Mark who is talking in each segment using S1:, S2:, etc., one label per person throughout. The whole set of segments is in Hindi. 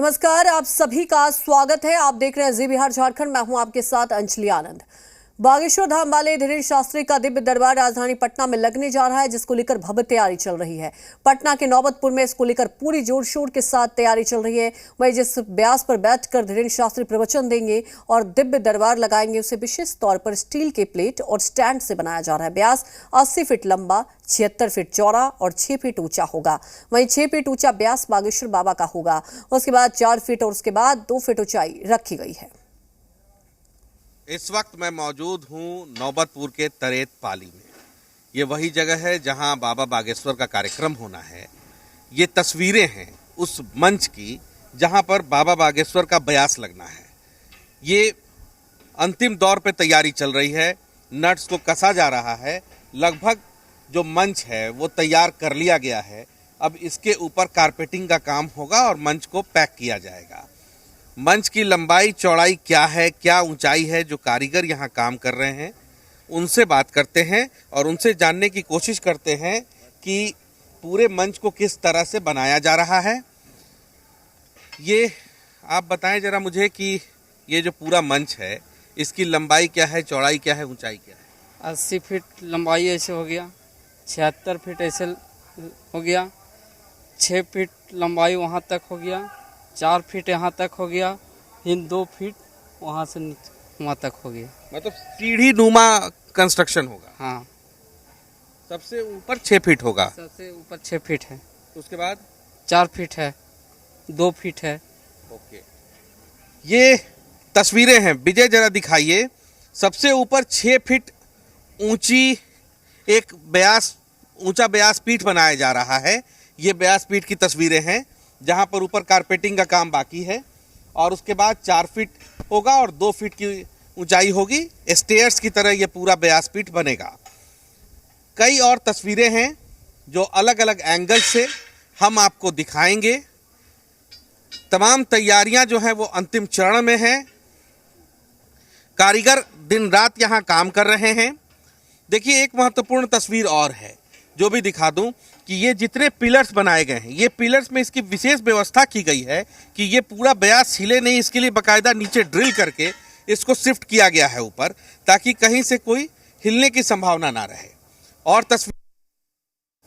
S1: नमस्कार, आप सभी का स्वागत है। आप देख रहे हैं जी बिहार झारखंड। मैं हूं आपके साथ अंजलि आनंद। बागेश्वर धाम वाले धीरेन्द्र शास्त्री का दिव्य दरबार राजधानी पटना में लगने जा रहा है, जिसको लेकर भव्य तैयारी चल रही है। पटना के नौबतपुर में इसको लेकर पूरी जोर शोर के साथ तैयारी चल रही है। वहीं जिस ब्यास पर बैठकर धीरेन्द्र शास्त्री प्रवचन देंगे और दिव्य दरबार लगाएंगे, उसे विशेष तौर पर स्टील के प्लेट और स्टैंड से बनाया जा रहा है। ब्यास 80 फीट लंबा, 76 फीट चौड़ा और 6 फीट ऊंचा होगा। वहीं 6 फीट ऊंचा ब्यास बागेश्वर बाबा का होगा। उसके बाद 4 फीट और उसके बाद 2 फीट ऊंचाई रखी गई है।
S2: इस वक्त मैं मौजूद हूं नौबतपुर के तरेत पाली में। ये वही जगह है जहां बाबा बागेश्वर का कार्यक्रम होना है। ये तस्वीरें हैं उस मंच की जहां पर बाबा बागेश्वर का ब्यास लगना है। ये अंतिम दौर पे तैयारी चल रही है। नट्स को कसा जा रहा है। लगभग जो मंच है वो तैयार कर लिया गया है। अब इसके ऊपर कारपेटिंग का काम होगा और मंच को पैक किया जाएगा। मंच की लंबाई चौड़ाई क्या है, क्या ऊंचाई है, जो कारीगर यहाँ काम कर रहे हैं उनसे बात करते हैं और उनसे जानने की कोशिश करते हैं कि पूरे मंच को किस तरह से बनाया जा रहा है। ये आप बताएं जरा मुझे कि ये जो पूरा मंच है इसकी लंबाई क्या है, चौड़ाई क्या है, ऊंचाई क्या है?
S3: 80 फीट लंबाई ऐसे हो गया, 76 फीट ऐसे हो गया, 6 फीट लंबाई वहाँ तक हो गया, 4 फीट यहाँ तक हो गया, फिर 2 फीट वहाँ से वहाँ तक हो गया।
S2: मतलब सीढ़ी नुमा कंस्ट्रक्शन होगा।
S3: हाँ,
S2: सबसे ऊपर 6 फीट होगा।
S3: सबसे ऊपर 6 फीट है,
S2: उसके बाद
S3: 4 फीट है, 2 फीट है।
S2: ओके, ये तस्वीरें हैं। विजय जरा दिखाइए। सबसे ऊपर 6 फीट ऊंची एक ऊंचा ब्यास पीठ बनाया जा रहा है। ये ब्यास पीठ की तस्वीरें हैं जहां पर ऊपर कारपेटिंग का काम बाकी है और उसके बाद 4 फीट होगा और 2 फीट की ऊंचाई होगी। स्टेयर्स की तरह ये पूरा ब्यास पीठ बनेगा। कई और तस्वीरें हैं जो अलग अलग एंगल से हम आपको दिखाएंगे। तमाम तैयारियां जो हैं वो अंतिम चरण में हैं। कारीगर दिन रात यहां काम कर रहे हैं। देखिए, एक महत्वपूर्ण तस्वीर और है जो भी दिखा दूं कि ये जितने पिलर्स बनाए गए हैं, ये पिलर्स में इसकी विशेष व्यवस्था की गई है कि ये पूरा ब्यास हिले नहीं। इसके लिए बाकायदा नीचे ड्रिल करके इसको शिफ्ट किया गया है ऊपर, ताकि कहीं से कोई हिलने की संभावना ना रहे। और तस्वीर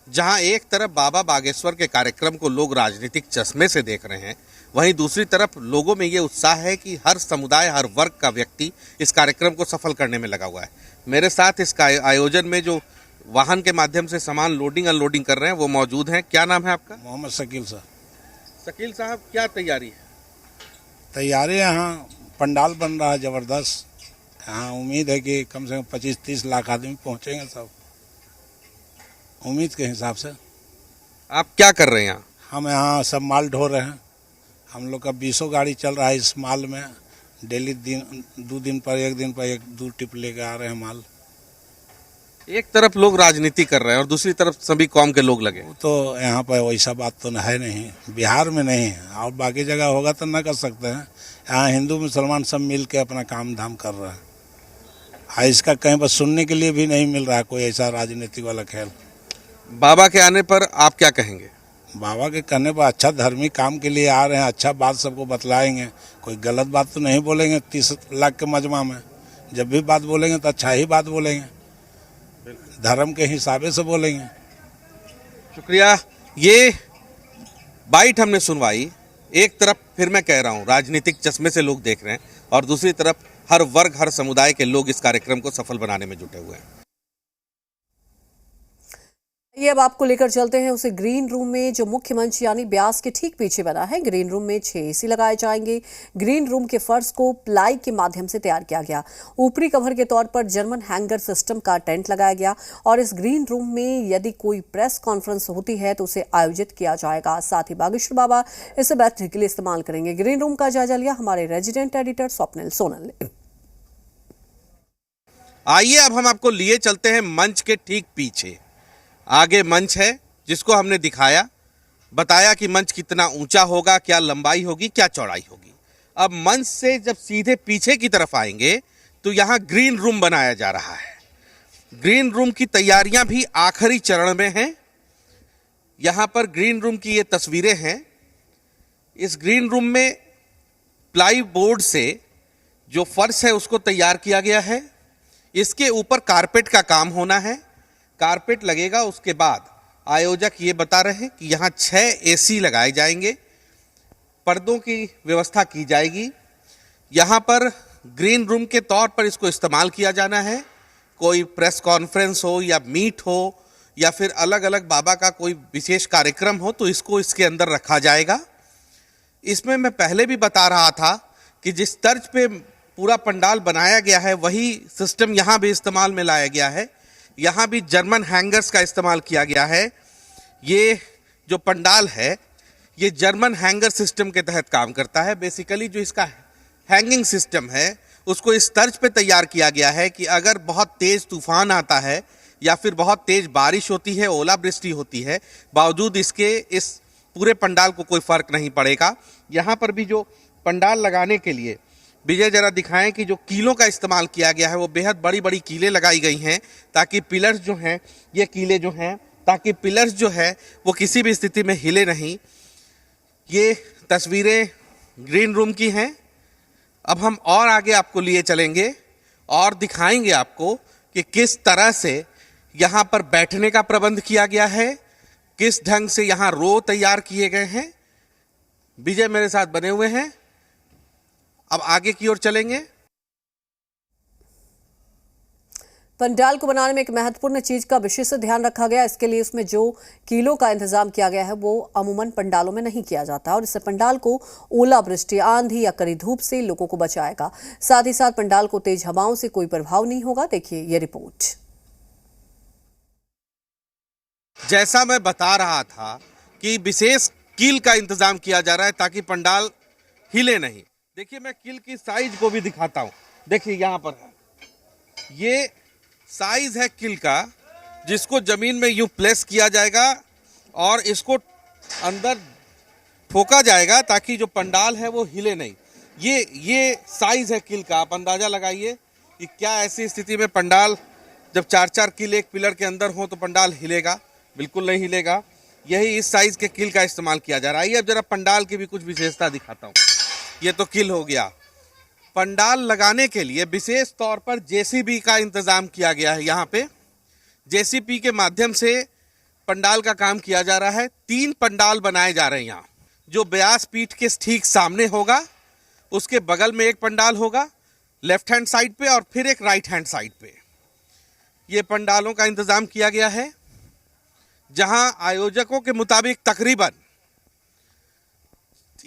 S2: जहां एक तरफ बाबा बागेश्वर के कार्यक्रम को लोग राजनीतिक चश्मे से देख रहे हैं, वहीं दूसरी तरफ लोगों में ये उत्साह है कि हर समुदाय, हर वर्ग का व्यक्ति इस कार्यक्रम को सफल करने में लगा हुआ है। मेरे साथ इसका आयोजन में जो वाहन के माध्यम से सामान लोडिंग अनलोडिंग कर रहे हैं वो मौजूद हैं। क्या नाम है आपका?
S4: मोहम्मद शकील साहब।
S2: शकील साहब, क्या तैयारी है?
S4: तैयारी यहाँ पंडाल बन रहा है ज़बरदस्त। यहाँ उम्मीद है कि कम से कम 25-30 लाख आदमी पहुँचेंगे सब, उम्मीद के हिसाब से।
S2: आप क्या कर रहे हैं यहाँ?
S4: हम यहाँ सब माल ढो रहे हैं। हम लोग का 20 गाड़ी चल रहा है इस माल में। डेली 2 दिन पर 1 दिन पर 1-2 टिप लेके आ रहे हैं माल।
S2: एक तरफ लोग राजनीति कर रहे हैं और दूसरी तरफ सभी कौम के लोग लगे।
S4: तो यहाँ पर वैसा बात तो है नहीं, बिहार में नहीं है और बाकी जगह होगा तो न कर सकते हैं। यहाँ हिंदू मुसलमान सब मिल के अपना काम धाम कर रहा है। इसका कहीं पर सुनने के लिए भी नहीं मिल रहा है कोई ऐसा राजनीति वाला खेल।
S2: बाबा के आने पर आप क्या कहेंगे?
S4: बाबा के कहने पर अच्छा धर्मी काम के लिए आ रहे हैं, अच्छा बात सबको बतलाएंगे। कोई गलत बात तो नहीं बोलेंगे। 30 लाख के मजमा में जब भी बात बोलेंगे तो अच्छा ही बात बोलेंगे, धर्म के हिसाबे से बोलेंगे।
S2: शुक्रिया। ये बाइट हमने सुनवाई। एक तरफ फिर मैं कह रहा हूँ राजनीतिक चश्मे से लोग देख रहे हैं और दूसरी तरफ हर वर्ग, हर समुदाय के लोग इस कार्यक्रम को सफल बनाने में जुटे हुए हैं।
S1: ये अब आपको लेकर चलते हैं उसे ग्रीन रूम में, जो मुख्य मंच यानी ब्यास के ठीक पीछे बना है। ग्रीन रूम में 6 AC लगाए जाएंगे। ग्रीन रूम के फर्श को प्लाई के माध्यम से तैयार किया गया। ऊपरी कवर के तौर पर जर्मन हैंगर सिस्टम का टेंट लगाया गया और इस ग्रीन रूम में यदि कोई प्रेस कॉन्फ्रेंस होती है तो उसे आयोजित किया जाएगा। साथ ही बागेश्वर बाबा इसे बैठने के लिए इस्तेमाल करेंगे। ग्रीन रूम का जायजा लिया हमारे रेजिडेंट एडिटर स्वप्निल सोनल ने।
S2: आइए अब हम आपको लिए चलते हैं मंच के ठीक पीछे। आगे मंच है जिसको हमने दिखाया, बताया कि मंच कितना ऊंचा होगा, क्या लंबाई होगी, क्या चौड़ाई होगी। अब मंच से जब सीधे पीछे की तरफ आएंगे तो यहाँ ग्रीन रूम बनाया जा रहा है। ग्रीन रूम की तैयारियां भी आखिरी चरण में हैं। यहाँ पर ग्रीन रूम की ये तस्वीरें हैं इस ग्रीन रूम में प्लाई बोर्ड से जो फर्श है उसको तैयार किया गया है। इसके ऊपर कारपेट का काम होना है। कारपेट लगेगा, उसके बाद आयोजक ये बता रहे हैं कि यहाँ 6 एसी लगाए जाएंगे, पर्दों की व्यवस्था की जाएगी। यहाँ पर ग्रीन रूम के तौर पर इसको इस्तेमाल किया जाना है। कोई प्रेस कॉन्फ्रेंस हो या मीट हो या फिर अलग अलग बाबा का कोई विशेष कार्यक्रम हो तो इसको इसके अंदर रखा जाएगा। इसमें मैं पहले भी बता रहा था कि जिस तर्ज पे पूरा पंडाल बनाया गया है वही सिस्टम यहाँ भी इस्तेमाल में लाया गया है। यहाँ भी जर्मन हैंगर्स का इस्तेमाल किया गया है। ये जो पंडाल है ये जर्मन हैंगर सिस्टम के तहत काम करता है। बेसिकली जो इसका हैंगिंग सिस्टम है उसको इस तर्ज पे तैयार किया गया है कि अगर बहुत तेज तूफान आता है या फिर बहुत तेज बारिश होती है, ओलावृष्टि होती है, बावजूद इसके इस पूरे पंडाल को कोई फर्क नहीं पड़ेगा। यहाँ पर भी जो पंडाल लगाने के लिए विजय जरा दिखाएं कि जो कीलों का इस्तेमाल किया गया है वो बेहद बड़ी बड़ी कीलें लगाई गई हैं ताकि पिलर्स जो हैं, ये कीलें जो हैं, ताकि पिलर्स जो है वो किसी भी स्थिति में हिले नहीं। ये तस्वीरें ग्रीन रूम की हैं। अब हम और आगे आपको लिए चलेंगे और दिखाएंगे आपको कि किस तरह से यहाँ पर बैठने का प्रबंध किया गया है, किस ढंग से यहाँ रो तैयार किए गए हैं। विजय मेरे साथ बने हुए हैं। अब आगे की ओर चलेंगे।
S1: पंडाल को बनाने में एक महत्वपूर्ण चीज का विशेष ध्यान रखा गया। इसके लिए इसमें जो कीलों का इंतजाम किया गया है वो अमूमन पंडालों में नहीं किया जाता और इससे पंडाल को ओलावृष्टि, आंधी या कड़ी धूप से लोगों को बचाएगा। साथ ही साथ पंडाल को तेज हवाओं से कोई प्रभाव नहीं होगा। देखिए ये रिपोर्ट।
S2: जैसा मैं बता रहा था कि विशेष कील का इंतजाम किया जा रहा है ताकि पंडाल हिले नहीं। देखिए मैं कील की साइज को भी दिखाता हूं। देखिए यहाँ पर है, ये साइज है कील का जिसको जमीन में यूं प्लेस किया जाएगा और इसको अंदर ठोका जाएगा ताकि जो पंडाल है वो हिले नहीं। ये साइज है कील का। आप अंदाजा लगाइए कि क्या ऐसी स्थिति में पंडाल जब 4-4 कील एक पिलर के अंदर हो तो पंडाल हिलेगा? बिल्कुल नहीं हिलेगा। यही इस साइज के कील का इस्तेमाल किया जा रहा है। अब जरा पंडाल की भी कुछ विशेषता दिखाता हूँ। ये तो कील हो गया। पंडाल लगाने के लिए विशेष तौर पर जेसीबी का इंतजाम किया गया है। यहाँ पे जेसीबी के माध्यम से पंडाल का काम किया जा रहा है। 3 पंडाल बनाए जा रहे हैं यहाँ। जो व्यास पीठ के ठीक सामने होगा, उसके बगल में एक पंडाल होगा लेफ्ट हैंड साइड पे और फिर एक राइट हैंड साइड पे। ये पंडालों का इंतजाम किया गया है जहां आयोजकों के मुताबिक तकरीबन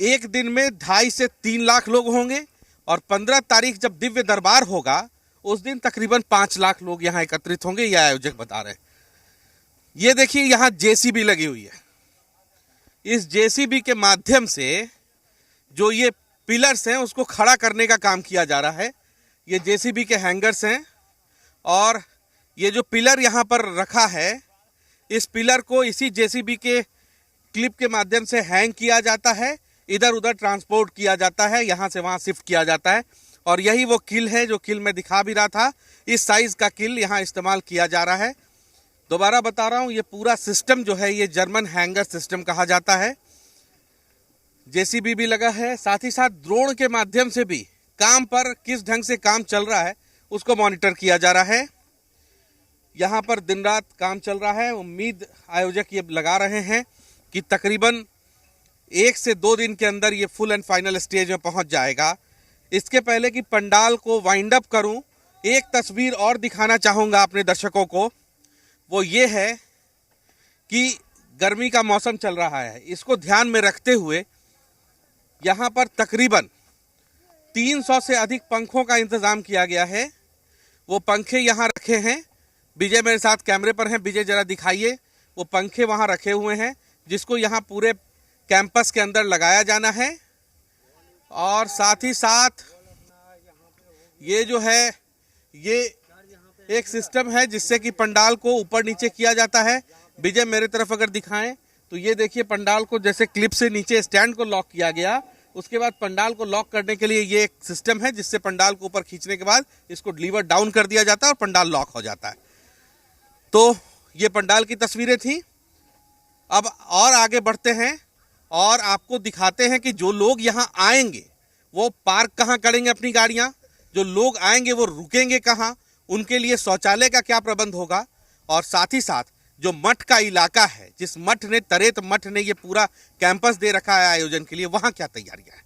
S2: एक दिन में 2.5 से 3 लाख लोग होंगे और 15 तारीख जब दिव्य दरबार होगा उस दिन तकरीबन 5 लाख लोग यहाँ एकत्रित होंगे, यह आयोजक बता रहे हैं। ये देखिए यहाँ जेसीबी लगी हुई है। इस जेसीबी के माध्यम से जो ये पिलर्स हैं उसको खड़ा करने का काम किया जा रहा है। ये जेसीबी के हैंगर्स हैं और ये जो पिलर यहाँ पर रखा है, इस पिलर को इसी जेसीबी के क्लिप के माध्यम से हैंग किया जाता है, इधर उधर ट्रांसपोर्ट किया जाता है, यहाँ से वहाँ शिफ्ट किया जाता है। और यही वो किल है जो किल मैं दिखा भी रहा था। इस साइज का किल यहाँ इस्तेमाल किया जा रहा है। दोबारा बता रहा हूँ, ये पूरा सिस्टम जो है ये जर्मन हैंगर सिस्टम कहा जाता है। जेसीबी भी लगा है, साथ ही साथ ड्रोन के माध्यम से भी काम पर किस ढंग से काम चल रहा है उसको मॉनिटर किया जा रहा है। यहाँ पर दिन रात काम चल रहा है। उम्मीद आयोजक ये लगा रहे हैं कि तकरीबन 1 से 2 दिन के अंदर ये फुल एंड फाइनल स्टेज में पहुंच जाएगा। इसके पहले कि पंडाल को वाइंड अप करूं, एक तस्वीर और दिखाना चाहूँगा अपने दर्शकों को। वो ये है कि गर्मी का मौसम चल रहा है, इसको ध्यान में रखते हुए यहाँ पर तकरीबन 300 से अधिक पंखों का इंतज़ाम किया गया है। वो पंखे यहाँ रखे हैं। विजय मेरे साथ कैमरे पर हैं। विजय जरा दिखाइए, वो पंखे वहाँ रखे हुए हैं जिसको यहाँ पूरे कैंपस के अंदर लगाया जाना है। और साथ ही साथ ये जो है ये एक सिस्टम है जिससे कि पंडाल को ऊपर नीचे किया जाता है। विजय मेरे तरफ अगर दिखाएं तो ये देखिए पंडाल को जैसे क्लिप से नीचे स्टैंड को लॉक किया गया, उसके बाद पंडाल को लॉक करने के लिए ये एक सिस्टम है जिससे पंडाल को ऊपर खींचने के बाद इसको लीवर डाउन कर दिया जाता है और पंडाल लॉक हो जाता है। तो ये पंडाल की तस्वीरें थी। अब और आगे बढ़ते हैं और आपको दिखाते हैं कि जो लोग यहाँ आएंगे वो पार्क कहाँ करेंगे अपनी गाड़ियां, जो लोग आएंगे वो रुकेंगे कहाँ, उनके लिए शौचालय का क्या प्रबंध होगा, और साथ ही साथ जो मठ का इलाका है, जिस मठ ने तरेत मठ ने ये पूरा कैंपस दे रखा है आयोजन के लिए, वहां क्या तैयारियां हैं।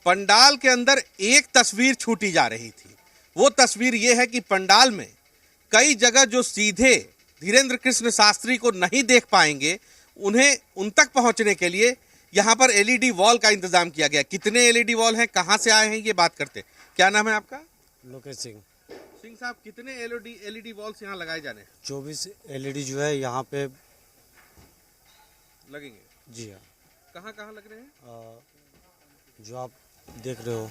S2: पंडाल के अंदर एक तस्वीर छूटी जा रही थी। वो तस्वीर ये है कि पंडाल में कई जगह जो सीधे धीरेन्द्र कृष्ण शास्त्री को नहीं देख पाएंगे, उन्हें उन तक पहुंचने के लिए यहाँ पर एलईडी वॉल का इंतजाम किया गया। कितने एलईडी वॉल हैं, कहां से आए हैं, ये बात करते। क्या नाम है आपका?
S5: लोकेश सिंह।
S2: सिंह साहब, कितने एलईडी वॉल्स यहाँ लगाए जाने हैं?
S5: 24 एलईडी जो है यहाँ पे
S2: लगेंगे।
S5: जी हाँ।
S2: कहाँ कहाँ लग रहे हैं?
S5: जो आप देख रहे हो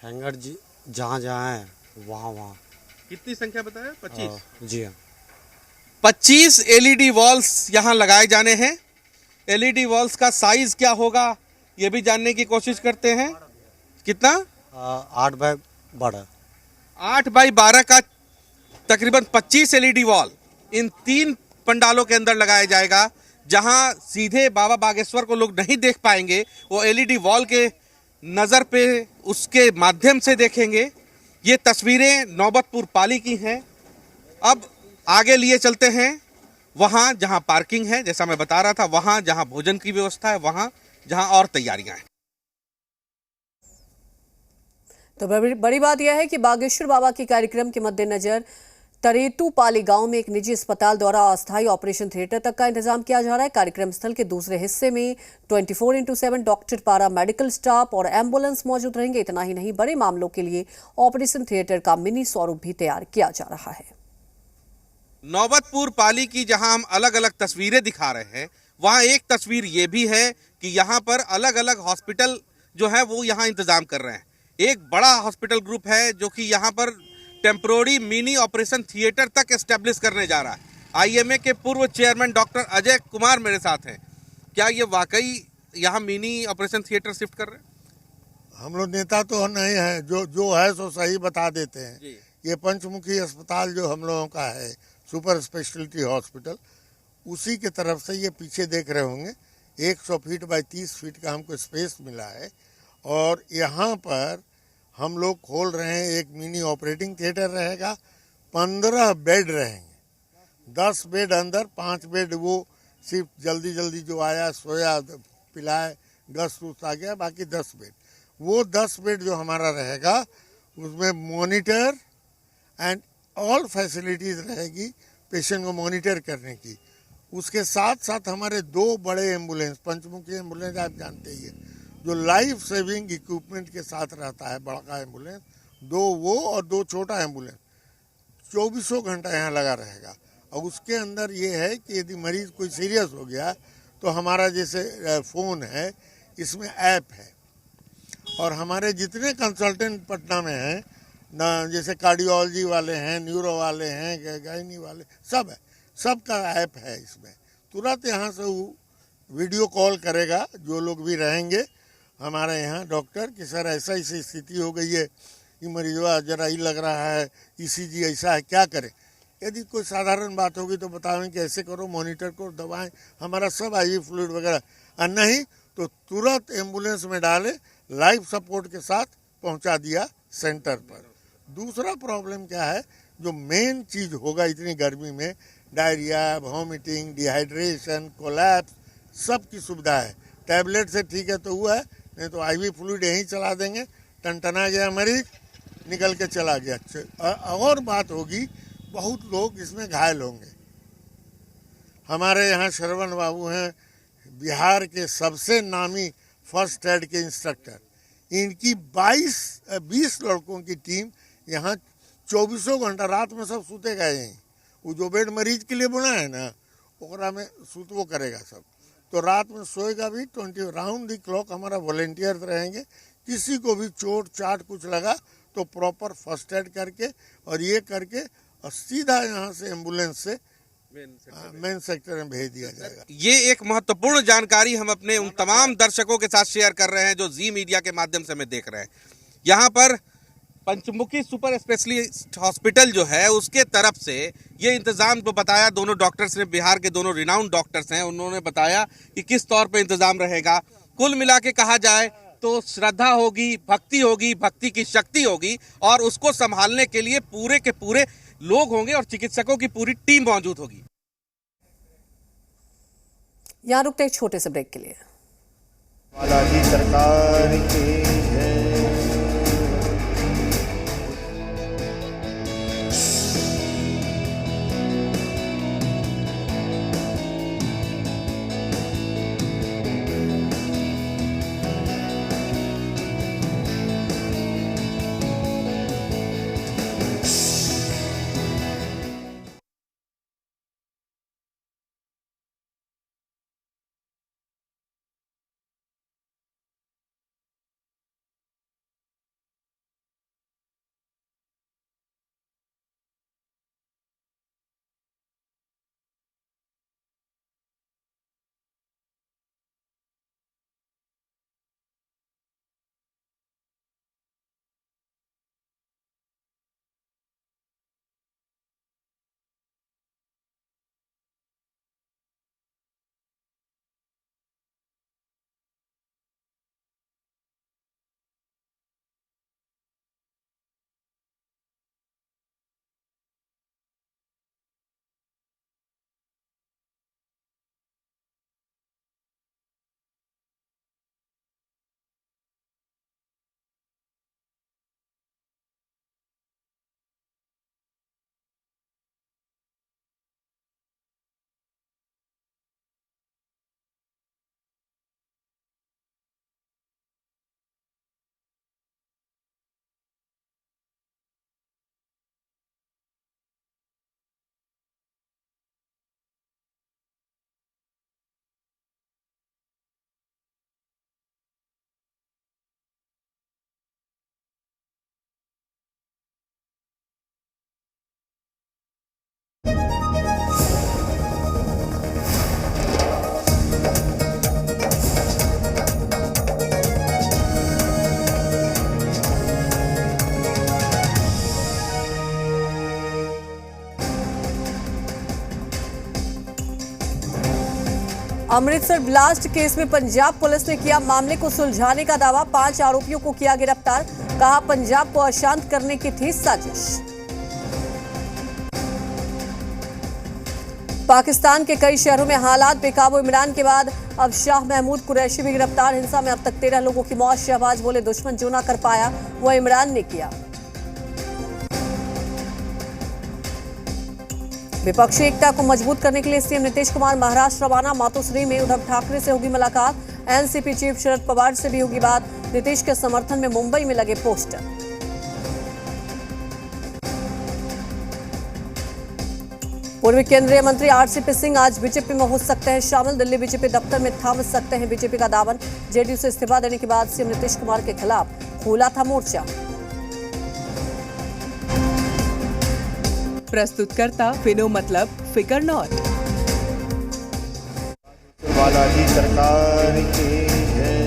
S5: हैंगर जहाँ जहाँ है वहाँ वहाँ।
S2: कितनी संख्या बताया? 25।
S5: जी हाँ।
S2: 25 एलईडी वॉल्स यहाँ लगाए जाने हैं। एलईडी वॉल्स का साइज क्या होगा ये भी जानने की कोशिश करते हैं। कितना?
S5: 8x12।
S2: 8x12 का तकरीबन 25 एलईडी वॉल इन 3 पंडालों के अंदर लगाया जाएगा। जहां सीधे बाबा बागेश्वर को लोग नहीं देख पाएंगे, वो एलईडी वॉल के नजर पे उसके माध्यम से देखेंगे। ये तस्वीरें नौबतपुर पाली की हैं। अब आगे लिए चलते हैं वहां जहां पार्किंग है, जैसा मैं बता रहा था, वहां जहां भोजन की व्यवस्था है, वहां जहां और तैयारियां हैं।
S1: तो बड़ी बात यह है कि बागेश्वर बाबा के कार्यक्रम के मद्देनजर तरेतूपाली गांव में एक निजी अस्पताल द्वारा अस्थायी ऑपरेशन थिएटर तक का इंतजाम किया जा रहा है। कार्यक्रम स्थल के दूसरे हिस्से में 24x7 डॉक्टर, पारा मेडिकल स्टाफ और एम्बुलेंस मौजूद रहेंगे। इतना ही नहीं, बड़े मामलों के लिए ऑपरेशन थिएटर का मिनी स्वरूप भी तैयार किया जा रहा है।
S2: नौबतपुर पाली की जहां हम अलग अलग तस्वीरें दिखा रहे हैं, वहां एक तस्वीर ये भी है कि यहां पर अलग अलग हॉस्पिटल जो है वो यहां इंतजाम कर रहे हैं। एक बड़ा हॉस्पिटल ग्रुप है जो कि यहां पर टेम्पोररी मिनी ऑपरेशन थिएटर तक एस्टेब्लिश करने जा रहा है। आईएमए के पूर्व चेयरमैन डॉक्टर अजय कुमार मेरे साथ हैं। क्या ये वाकई यहाँ मिनी ऑपरेशन थिएटर शिफ्ट कर रहे हैं?
S6: हम लोग नेता तो नहीं है, जो है सो सही बता देते हैं
S2: जी।
S6: ये पंचमुखी अस्पताल जो हम लोगों का है, सुपर स्पेशलिटी हॉस्पिटल, उसी के तरफ से ये पीछे देख रहे होंगे 100 फीट बाई 30 फीट का हमको स्पेस मिला है। और यहाँ पर हम लोग खोल रहे हैं एक मिनी ऑपरेटिंग थिएटर रहेगा। 15 बेड रहेंगे, 10 बेड अंदर, 5 बेड वो सिर्फ जल्दी जल्दी जो आया सोया पिलाए गस आ गया, बाकी 10 बेड। वो 10 बेड जो हमारा रहेगा उसमें मॉनिटर एंड ऑल फैसिलिटीज़ रहेगी पेशेंट को मॉनिटर करने की। उसके साथ साथ हमारे 2 बड़े एम्बुलेंस, पंचमुखी एम्बुलेंस आप जानते ही है, जो लाइफ सेविंग इक्विपमेंट के साथ रहता है, बड़ा एम्बुलेंस, 2 वो और 2 छोटा एम्बुलेंस 24 घंटा यहाँ लगा रहेगा। और उसके अंदर ये है कि यदि मरीज कोई सीरियस हो गया तो हमारा जैसे फ़ोन है, इसमें ऐप है, और हमारे जितने कंसल्टेंट पटना में हैं ना, जैसे कार्डियोलॉजी वाले हैं, न्यूरो वाले हैं, गायनी वाले, सब है, सबका ऐप है। इसमें तुरंत यहाँ से वो वीडियो कॉल करेगा जो लोग भी रहेंगे हमारे यहाँ डॉक्टर कि सर ऐसा ऐसी स्थिति हो गई है, ये मरीजवा जरा ही लग रहा है, ईसीजी ऐसा है, क्या करें। यदि कोई साधारण बात होगी तो बतावें कि ऐसे करो, मॉनिटर करो, दवाएं, हमारा सब आईवी फ्लूइड वगैरह, और नहीं तो तुरंत एम्बुलेंस में डाले, लाइफ सपोर्ट के साथ पहुंचा दिया सेंटर पर। दूसरा प्रॉब्लम क्या है, जो मेन चीज़ होगा इतनी गर्मी में, डायरिया, वॉमिटिंग, डिहाइड्रेशन, कोलैप्स, सब की सुविधा है। टैबलेट से ठीक है तो हुआ है, नहीं तो आईवी फ्लूइड यहीं चला देंगे, टनटना गया मरीज, निकल के चला गया। और बात होगी, बहुत लोग इसमें घायल होंगे। हमारे यहाँ श्रवण बाबू हैं, बिहार के सबसे नामी फर्स्ट एड के इंस्ट्रक्टर। इनकी 20 लड़कों की टीम यहाँ 24 घंटा, रात में सब सूते गए हैं। वो जो बेड मरीज के लिए बना है ना, ओकरा में सूतवो करेगा सब, तो रात में सोएगा भी। 20 राउंड द क्लॉक हमारा वॉलेंटियर रहेंगे। किसी को भी चोट चाट कुछ लगा तो प्रॉपर फर्स्ट एड करके और ये करके और सीधा यहाँ से एम्बुलेंस से मेन सेक्टर में भेज दिया जाएगा।
S2: ये एक महत्वपूर्ण जानकारी हम अपने उन तमाम दर्शकों के साथ शेयर कर रहे हैं जो जी मीडिया के माध्यम से हमें देख रहे हैं। यहाँ पर पंचमुखी सुपर स्पेशलिस्ट हॉस्पिटल जो है उसके तरफ से ये इंतजाम को बताया। दोनों डॉक्टर्स ने, बिहार के दोनों रिनाउंड डॉक्टर्स हैं, उन्होंने बताया कि किस तौर पे इंतजाम रहेगा। कुल मिला के कहा जाए तो श्रद्धा होगी, भक्ति की शक्ति होगी और उसको संभालने के लिए पूरे के पूरे लोग होंगे और चिकित्सकों की पूरी टीम मौजूद होगी।
S1: यहाँ रुकते एक छोटे से ब्रेक के लिए।
S7: बालाजी सरकार की जय।
S1: अमृतसर ब्लास्ट केस में पंजाब पुलिस ने किया मामले को सुलझाने का दावा। 5 आरोपियों को किया गिरफ्तार। कहा पंजाब को अशांत करने की थी साजिश। पाकिस्तान के कई शहरों में हालात बेकाबू। इमरान के बाद अब शाह महमूद कुरैशी भी गिरफ्तार। हिंसा में अब तक 13 लोगों की मौत। शहबाज बोले दुश्मन जो ना कर पाया वो इमरान ने किया। विपक्षी एकता को मजबूत करने के लिए सीएम नीतीश कुमार महाराष्ट्र रवाना। मातोश्री में उद्धव ठाकरे से होगी मुलाकात। एनसीपी चीफ शरद पवार से भी होगी बात। नीतीश के समर्थन में मुंबई में लगे पोस्टर। पूर्व केंद्रीय मंत्री आरसीपी सिंह आज बीजेपी में हो सकते हैं शामिल। दिल्ली बीजेपी दफ्तर में थाम सकते हैं बीजेपी का दामन। जेडीयू से इस्तीफा देने के बाद सीएम नीतीश कुमार के खिलाफ खोला था मोर्चा।
S8: प्रस्तुतकर्ता फिनो मतलब फिकर नॉट।
S7: बालाजी सरकार की जय।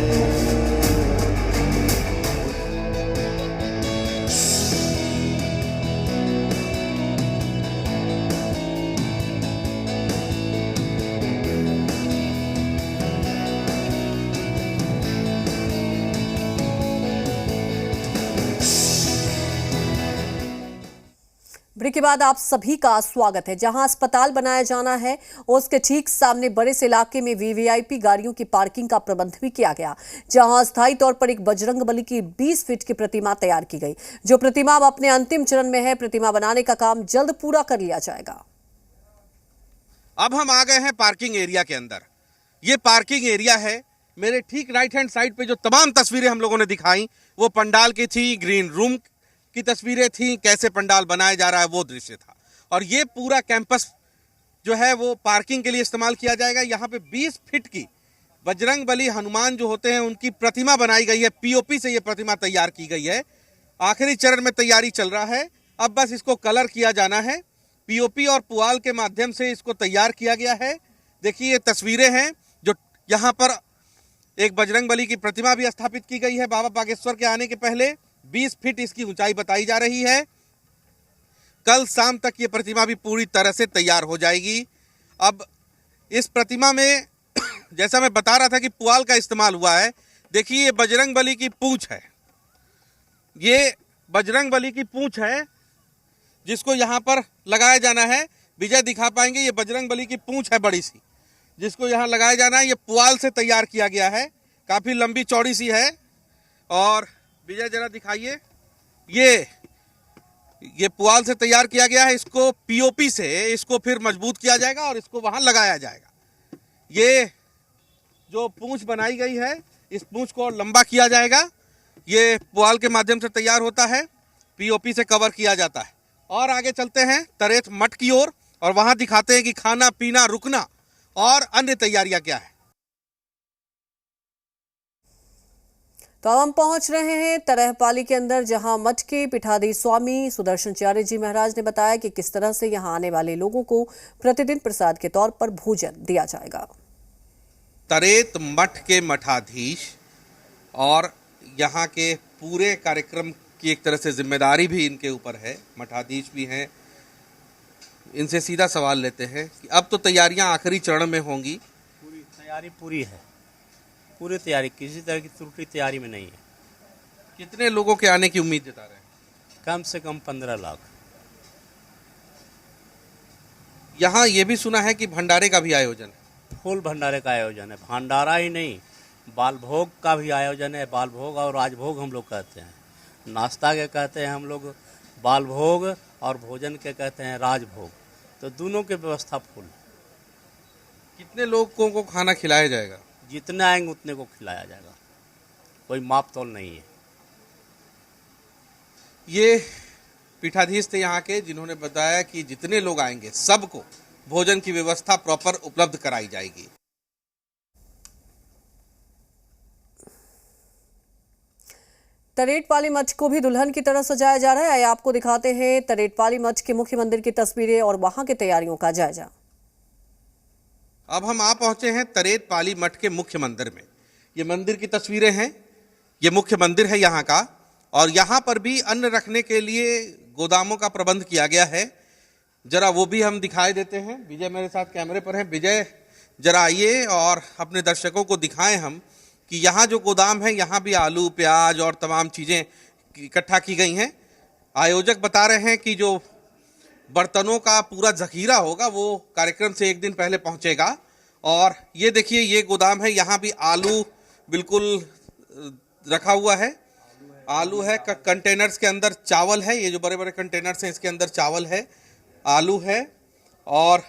S1: ब्रेक के बाद आप सभी का स्वागत है। जहां अस्पताल बनाया जाना है उसके ठीक सामने बड़े से इलाके में वीवीआईपी गाड़ियों की पार्किंग का प्रबंध भी किया गया। जहां अस्थायी तौर पर एक बजरंगबली की 20 फीट की प्रतिमा तैयार की गई। जो प्रतिमा अब अपने अंतिम चरण में है। प्रतिमा बनाने का काम जल्द पूरा कर लिया जाएगा।
S2: अब हम आ गए हैं पार्किंग एरिया के अंदर। ये पार्किंग एरिया है। मेरे ठीक राइट हैंड साइड पे जो तमाम तस्वीरें हम लोगों ने दिखाई वो पंडाल की थी, ग्रीन रूम की तस्वीरें थी, कैसे पंडाल बनाया जा रहा है वो दृश्य था। और ये पूरा कैंपस जो है वो पार्किंग के लिए इस्तेमाल किया जाएगा। यहाँ पे 20 फीट की बजरंगबली हनुमान जो होते हैं उनकी प्रतिमा बनाई गई है। पीओपी से ये प्रतिमा तैयार की गई है। आखिरी चरण में तैयारी चल रहा है। अब बस इसको कलर किया जाना है। पीओपी और पुआल के माध्यम से इसको तैयार किया गया है। देखिए ये तस्वीरें हैं जो यहाँ पर एक बजरंगबली की प्रतिमा भी स्थापित की गई है बाबा बागेश्वर के आने के पहले। 20 फीट इसकी ऊंचाई बताई जा रही है। कल शाम तक ये प्रतिमा भी पूरी तरह से तैयार हो जाएगी। अब इस प्रतिमा में जैसा मैं बता रहा था कि पुआल का इस्तेमाल हुआ है। देखिए ये बजरंगबली की पूंछ है, ये बजरंगबली की पूंछ है जिसको यहाँ पर लगाया जाना है। विजय दिखा पाएंगे, ये बजरंगबली की पूंछ है बड़ी सी जिसको यहाँ लगाया जाना है। ये पुआल से तैयार किया गया है, काफी लंबी चौड़ी सी है। और विजय जरा दिखाइए, ये पुआल से तैयार किया गया है। इसको पीओपी से इसको फिर मजबूत किया जाएगा और इसको वहां लगाया जाएगा। ये जो पूंछ बनाई गई है, इस पूंछ को और लंबा किया जाएगा। ये पुआल के माध्यम से तैयार होता है, पीओपी से कवर किया जाता है। और आगे चलते हैं तरेत मठ की ओर और वहां दिखाते हैं कि खाना पीना रुकना और अन्य तैयारियां क्या है।
S1: तो अब हम पहुंच रहे हैं तरहपाली के अंदर, जहां मठ के पीठाधीश स्वामी सुदर्शनाचार्य जी महाराज ने बताया कि किस तरह से यहां आने वाले लोगों को प्रतिदिन प्रसाद के तौर पर भोजन दिया जाएगा।
S2: तरेत मठ के मठाधीश और यहाँ के पूरे कार्यक्रम की एक तरह से जिम्मेदारी भी इनके ऊपर है, मठाधीश भी हैं। इनसे सीधा सवाल लेते हैं कि अब तो तैयारियां आखिरी चरण में होंगी।
S9: पूरी तैयारी पूरी है, पूरी तैयारी, किसी तरह की त्रुटि तैयारी में नहीं है।
S2: कितने लोगों के आने की उम्मीद जता रहे हैं?
S9: कम से कम 15 लाख।
S2: यहाँ ये भी सुना है कि भंडारे का भी आयोजन है।
S9: फुल भंडारे का आयोजन है, भंडारा ही नहीं, बाल भोग का भी आयोजन है। बाल भोग और राजभोग हम लोग कहते हैं। नाश्ता के कहते हैं हम लोग बाल भोग और भोजन के कहते हैं राजभोग। तो दोनों की व्यवस्था फुल।
S2: कितने लोगों को खाना खिलाया जाएगा?
S9: जितने आएंगे उतने को खिलाया जाएगा, कोई माप तोल नहीं है।
S2: ये पीठाधीश थे यहाँ के, जिन्होंने बताया कि जितने लोग आएंगे सबको भोजन की व्यवस्था प्रॉपर उपलब्ध कराई जाएगी।
S1: तरेटपाली मठ को भी दुल्हन की तरह सजाया जा रहा है। आइए आपको दिखाते हैं तरेटपाली मठ के मुख्य मंदिर की तस्वीरें और वहां की तैयारियों का जायजा।
S2: अब हम आ पहुंचे हैं तरेटपाली मठ के मुख्य मंदिर में। ये मंदिर की तस्वीरें हैं, ये मुख्य मंदिर है यहाँ का। और यहाँ पर भी अन्न रखने के लिए गोदामों का प्रबंध किया गया है। जरा वो भी हम दिखाई देते हैं। विजय मेरे साथ कैमरे पर हैं। विजय जरा आइए और अपने दर्शकों को दिखाएं हम कि यहाँ जो गोदाम है, यहाँ भी आलू प्याज और तमाम चीज़ें इकट्ठा की गई हैं। आयोजक बता रहे हैं कि जो बर्तनों का पूरा जखीरा होगा वो कार्यक्रम से एक दिन पहले पहुँचेगा। और ये देखिए, ये गोदाम है, यहाँ भी आलू बिल्कुल रखा हुआ है। आलू है, कंटेनर्स के अंदर चावल है। ये जो बड़े बड़े कंटेनर्स हैं इसके अंदर चावल है, आलू है। और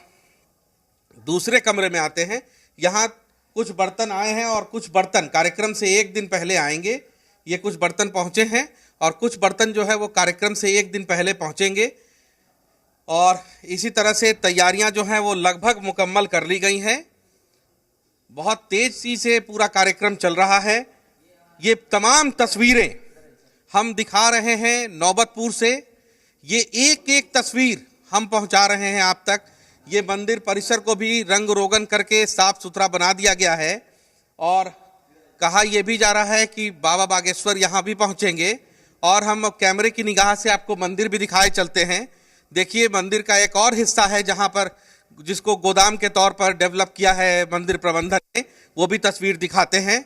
S2: दूसरे कमरे में आते हैं। यहाँ कुछ बर्तन आए हैं और कुछ बर्तन कार्यक्रम से एक दिन पहले आएंगे। ये कुछ बर्तन पहुंचे हैं और कुछ बर्तन जो है वो कार्यक्रम से एक दिन पहले पहुंचेंगे। और इसी तरह से तैयारियां जो हैं वो लगभग मुकम्मल कर ली गई हैं। बहुत तेजी से पूरा कार्यक्रम चल रहा है। ये तमाम तस्वीरें हम दिखा रहे हैं नौबतपुर से। ये एक एक तस्वीर हम पहुंचा रहे हैं आप तक। ये मंदिर परिसर को भी रंग रोगन करके साफ सुथरा बना दिया गया है। और कहा यह भी जा रहा है कि बाबा बागेश्वर यहाँ भी पहुँचेंगे। और हम कैमरे की निगाह से आपको मंदिर भी दिखाए चलते हैं। देखिए, मंदिर का एक और हिस्सा है जहाँ पर जिसको गोदाम के तौर पर डेवलप किया है मंदिर प्रबंधन ने, वो भी तस्वीर दिखाते हैं।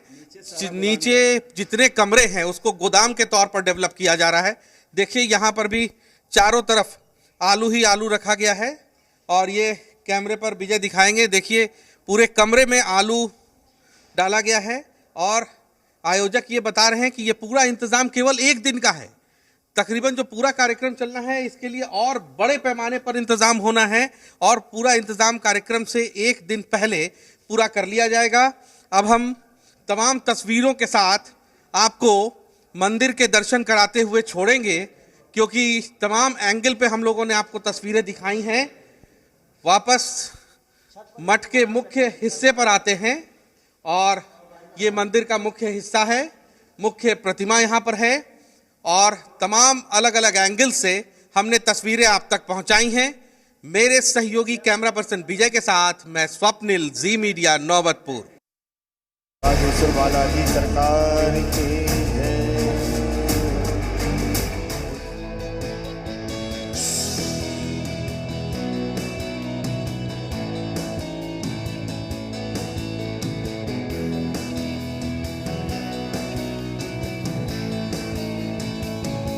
S2: नीचे जितने कमरे हैं उसको गोदाम के तौर पर डेवलप किया जा रहा है। देखिए, यहाँ पर भी चारों तरफ आलू ही आलू रखा गया है। और ये कैमरे पर विजय दिखाएंगे। देखिए, पूरे कमरे में आलू डाला गया है। और आयोजक ये बता रहे हैं कि ये पूरा इंतजाम केवल एक दिन का है। तकरीबन जो पूरा कार्यक्रम चलना है इसके लिए और बड़े पैमाने पर इंतजाम होना है। और पूरा इंतजाम कार्यक्रम से एक दिन पहले पूरा कर लिया जाएगा। अब हम तमाम तस्वीरों के साथ आपको मंदिर के दर्शन कराते हुए छोड़ेंगे, क्योंकि तमाम एंगल पे हम लोगों ने आपको तस्वीरें दिखाई हैं। वापस मठ के मुख्य हिस्से पर आते हैं और ये मंदिर का मुख्य हिस्सा है। मुख्य प्रतिमा यहाँ पर है और तमाम अलग अलग एंगल से हमने तस्वीरें आप तक पहुंचाई हैं। मेरे सहयोगी कैमरा पर्सन विजय के साथ मैं स्वप्निल, जी मीडिया, नौबतपुर।
S7: बागेश्वर बालाजी सरकार की